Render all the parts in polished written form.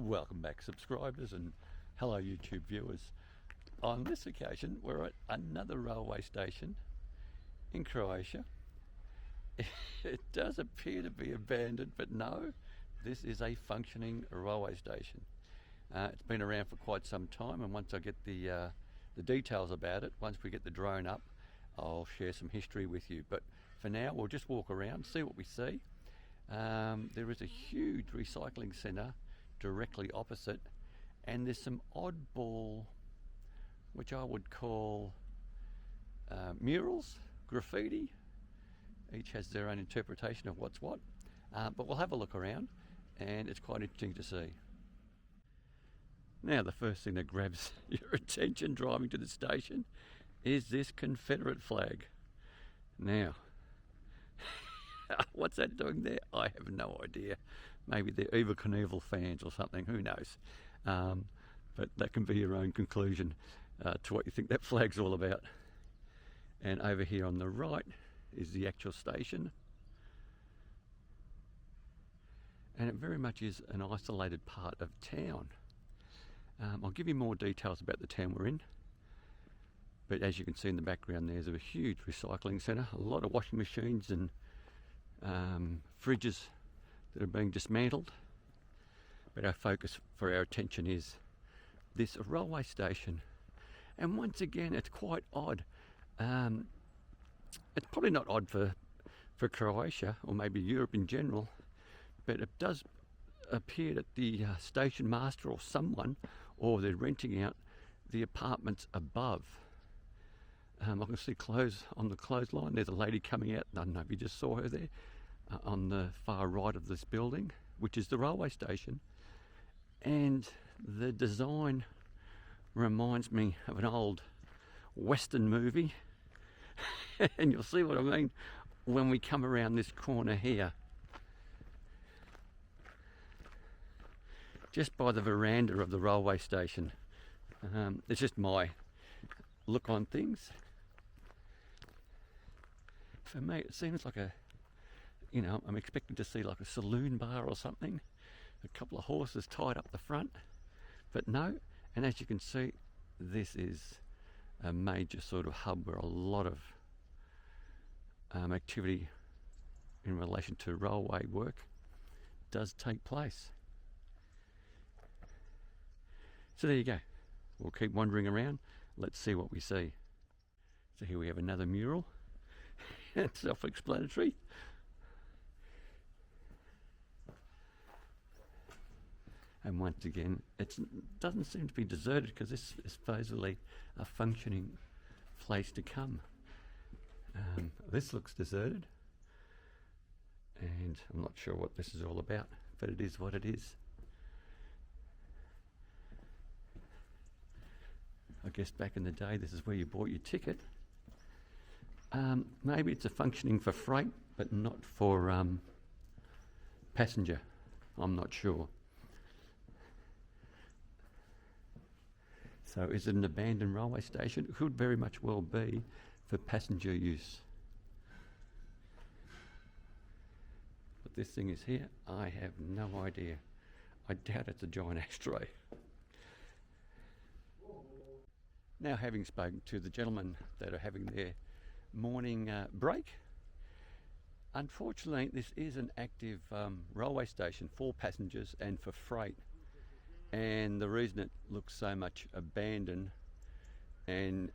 Welcome back, subscribers, and hello YouTube viewers. On this occasion we're at another railway station in Croatia. It does appear to be abandoned, but no, this is a functioning railway station. It's been around for quite some time, and once I get the details about it, once we get the drone up, I'll share some history with you. But for now we'll just walk around, see what we see. There is a huge recycling centre directly opposite, and there's some oddball, which I would call murals, graffiti. Each has their own interpretation of what's what, but we'll have a look around, and it's quite interesting to see. Now, the first thing that grabs your attention driving to the station is this Confederate flag. Now, what's that doing there? I have no idea. Maybe they're Evel Knievel fans or something, who knows. But that can be your own conclusion to what you think that flag's all about. And over here on the right is the actual station. And it very much is an isolated part of town. I'll give you more details about the town we're in. But as you can see in the background, there's a huge recycling centre, a lot of washing machines and fridges that are being dismantled. But our focus for our attention is this railway station. And once again, it's quite odd. It's probably not odd for Croatia, or maybe Europe in general, but it does appear that the station master or someone, or they're renting out the apartments above. I can see clothes on the clothesline. There's a lady coming out. I don't know if you just saw her there, on the far right of this building, which is the railway station. And the design reminds me of an old Western movie. And you'll see what I mean when we come around this corner here. Just by the veranda of the railway station. It's just my look on things. For me, it seems like I'm expecting to see like a saloon bar or something. A couple of horses tied up the front. But no, and as you can see, this is a major sort of hub where a lot of activity in relation to railway work does take place. So there you go. We'll keep wandering around. Let's see what we see. So here we have another mural. It's self-explanatory. And once again, it doesn't seem to be deserted, because this is supposedly a functioning place to come. This looks deserted, and I'm not sure what this is all about, but it is what it is. I guess back in the day, this is where you bought your ticket. Maybe it's a functioning for freight, but not for passenger. I'm not sure. So is it an abandoned railway station? It could very much well be for passenger use. But this thing is here. I have no idea. I doubt it's a giant ashtray. Now, having spoken to the gentlemen that are having their morning break, unfortunately this is an active railway station for passengers and for freight. And the reason it looks so much abandoned and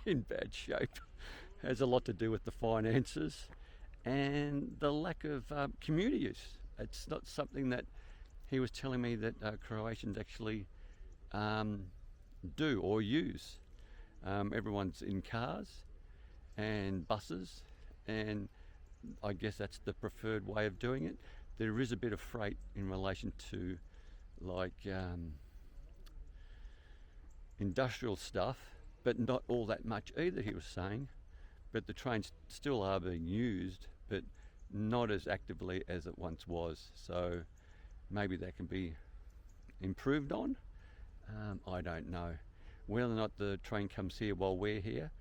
in bad shape has a lot to do with the finances and the lack of commuter use. It's not something that he was telling me that Croatians actually do or use. Everyone's in cars and buses, and I guess that's the preferred way of doing it. There is a bit of freight in relation to like industrial stuff, but not all that much either, he was saying. But the trains still are being used, but not as actively as it once was. So maybe that can be improved on. I don't know. Whether or not the train comes here while we're here,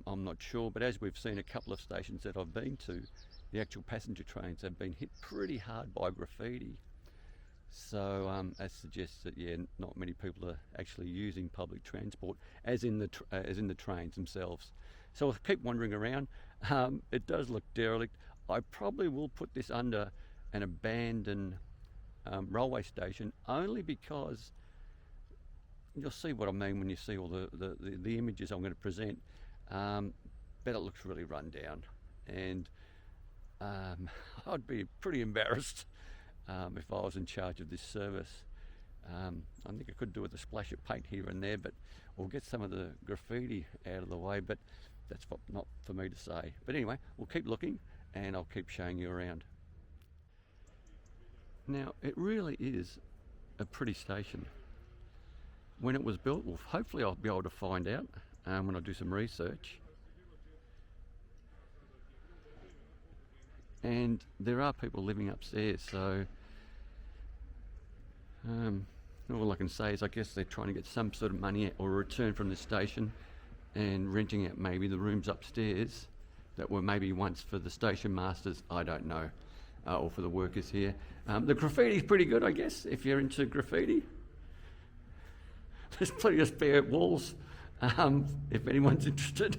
I'm not sure. But as we've seen a couple of stations that I've been to, the actual passenger trains have been hit pretty hard by graffiti. So that suggests that not many people are actually using public transport, as in the trains themselves. So I'll keep wandering around. It does look derelict. I probably will put this under an abandoned railway station, only because you'll see what I mean when you see all the images I'm going to present. But it looks really run down, and I'd be pretty embarrassed if I was in charge of this service. I think I could do with a splash of paint here and there, but we'll get some of the graffiti out of the way, but that's not for me to say. But anyway, we'll keep looking and I'll keep showing you around. Now, it really is a pretty station. When it was built, well, hopefully I'll be able to find out when I do some research. And there are people living upstairs, so all I can say is I guess they're trying to get some sort of money or a return from the station and renting out maybe the rooms upstairs that were maybe once for the station masters, I don't know, or for the workers here. The graffiti's pretty good, I guess, if you're into graffiti. There's plenty of spare walls, if anyone's interested.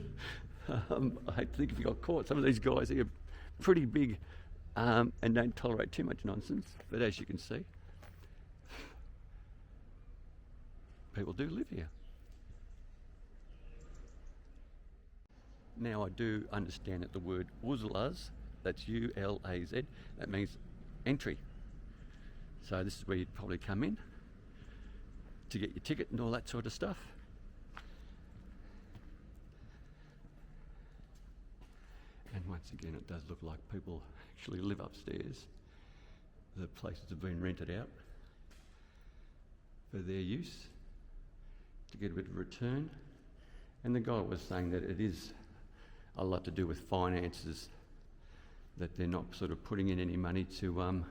I hate to think if you got caught. Some of these guys here are pretty big and don't tolerate too much nonsense, but as you can see, people do live here. Now I do understand that the word Uzlaz, that's U-L-A-Z, that means entry. So this is where you'd probably come in to get your ticket and all that sort of stuff. And once again, it does look like people actually live upstairs. The places have been rented out for their use to get a bit of return. And the guy was saying that it is a lot to do with finances, that they're not sort of putting in any money to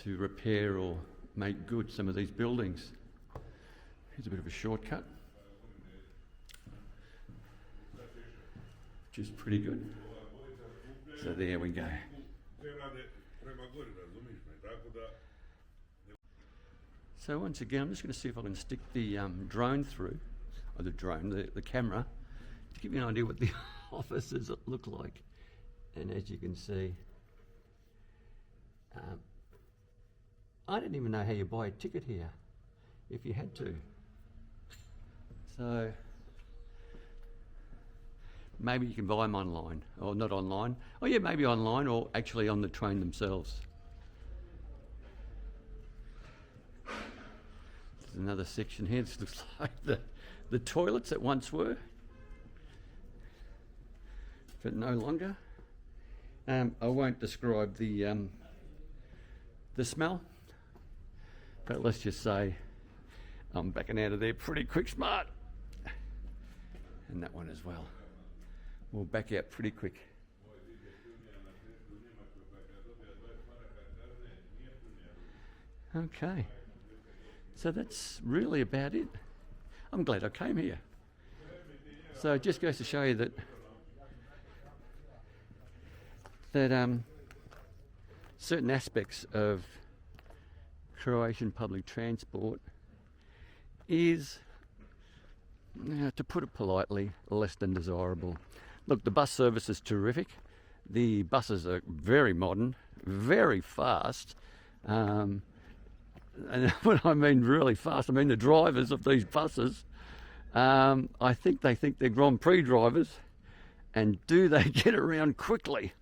repair or make good some of these buildings. Here's a bit of a shortcut, which is pretty good. So there we go. So once again, I'm just going to see if I can stick the drone through, or the camera, to give you an idea what the offices look like. And as you can see, I didn't even know how you buy a ticket here, if you had to. So maybe you can buy them online, or not online. Oh yeah, maybe online, or actually on the train themselves. There's another section here. This looks like the toilets that once were, but no longer. I won't describe the smell, but let's just say I'm backing out of there pretty quick smart. And that one as well. We'll back out pretty quick. Okay, so that's really about it. I'm glad I came here. So it just goes to show you that certain aspects of Croatian public transport is, to put it politely, less than desirable. Look, the bus service is terrific. The buses are very modern, very fast. And when I mean really fast, I mean the drivers of these buses, I think they think they're Grand Prix drivers, and do they get around quickly.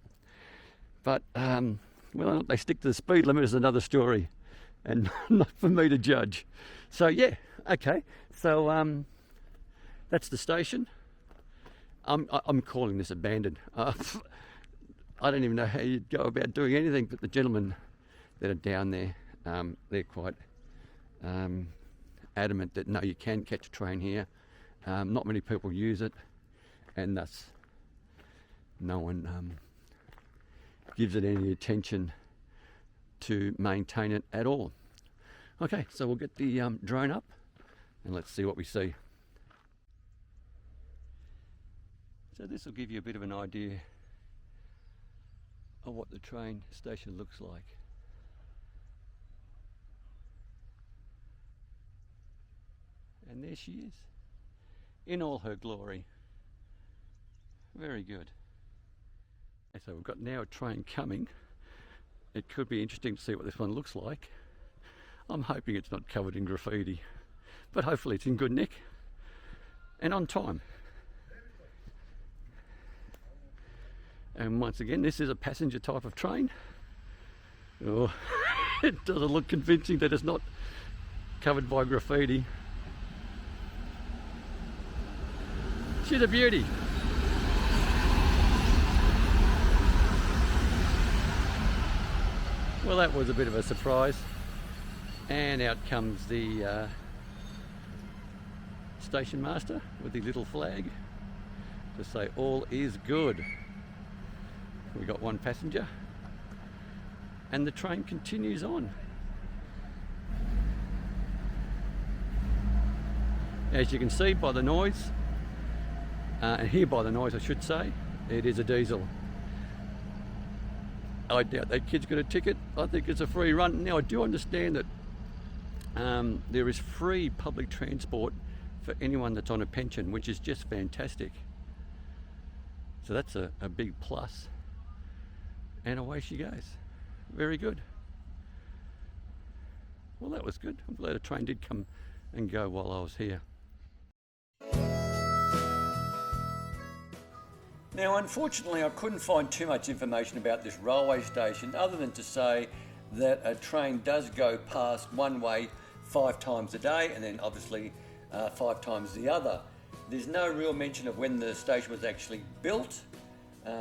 But whether or not they stick to the speed limit is another story, and not for me to judge. So yeah, okay. So that's the station. I'm calling this abandoned. I don't even know how you'd go about doing anything, but the gentlemen that are down there, they're quite adamant that no, you can catch a train here. Not many people use it, and thus no one gives it any attention to maintain it at all. Okay, so we'll get the drone up and let's see what we see. So this will give you a bit of an idea of what the train station looks like. And there she is, in all her glory. Very good. And so we've got now a train coming. It could be interesting to see what this one looks like. I'm hoping it's not covered in graffiti, but hopefully it's in good nick and on time. And once again, this is a passenger type of train. Oh, it doesn't look convincing that it's not covered by graffiti. She's a beauty. Well, that was a bit of a surprise. And out comes the station master with the little flag to say all is good. We got one passenger and the train continues on. As you can see by the noise, and hear by the noise I should say, it is a diesel. I doubt that kid's got a ticket. I think it's a free run. Now I do understand that there is free public transport for anyone that's on a pension, which is just fantastic. So that's a big plus. And away she goes. Very good. Well, that was good. I'm glad a train did come and go while I was here. Now, unfortunately, I couldn't find too much information about this railway station other than to say that a train does go past one way 5 times a day and then obviously 5 times the other. There's no real mention of when the station was actually built,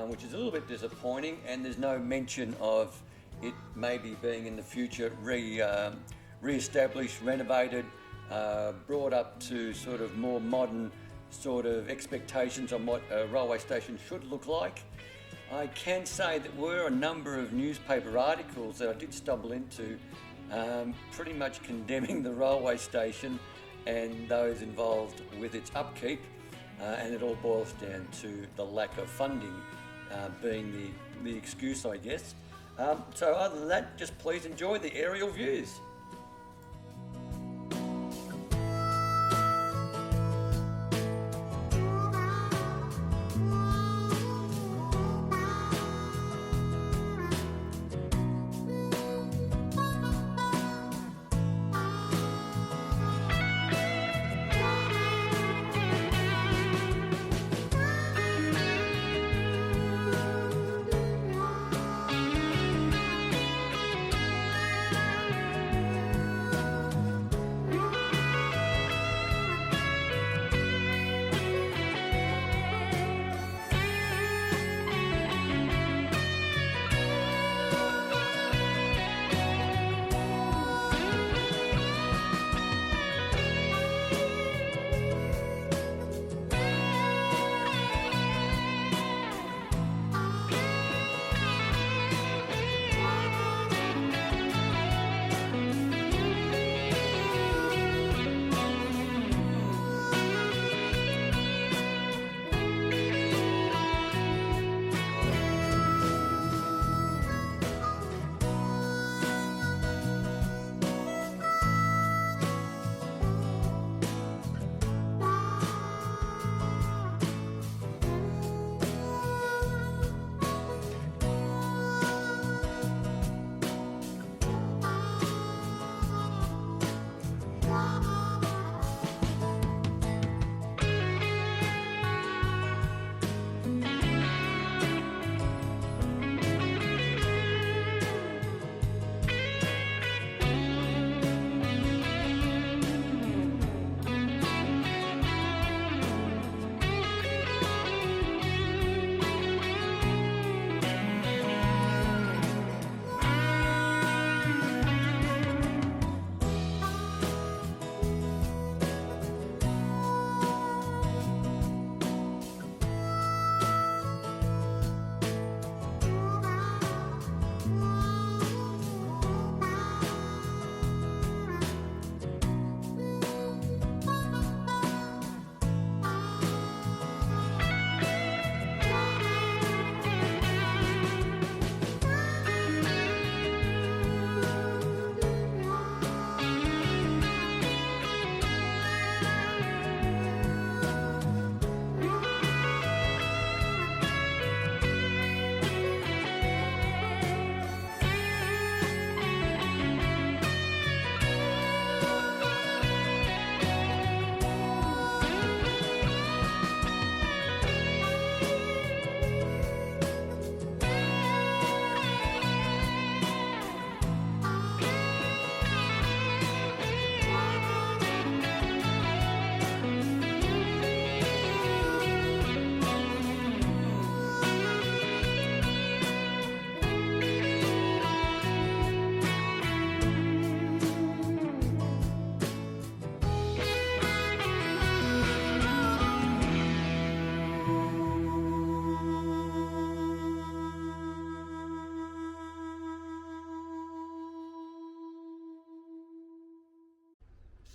which is a little bit disappointing, and there's no mention of it maybe being in the future re-established, renovated, brought up to sort of more modern sort of expectations on what a railway station should look like. I can say that there were a number of newspaper articles that I did stumble into pretty much condemning the railway station and those involved with its upkeep, and it all boils down to the lack of funding being the excuse, I guess. So other than that, just please enjoy the aerial views.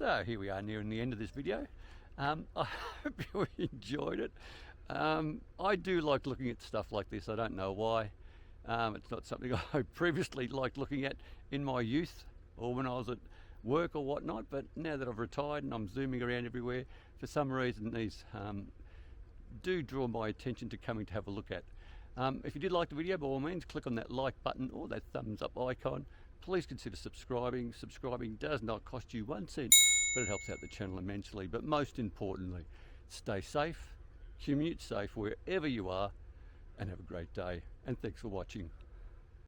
So here we are nearing the end of this video. I hope you enjoyed it. I do like looking at stuff like this. I don't know why. It's not something I previously liked looking at in my youth or when I was at work or whatnot, but now that I've retired and I'm zooming around everywhere, for some reason these do draw my attention to coming to have a look at. If you did like the video, by all means click on that like button or that thumbs up icon. Please consider subscribing. Subscribing does not cost you 1 cent, but it helps out the channel immensely. But most importantly, stay safe, commute safe wherever you are, and have a great day. And thanks for watching.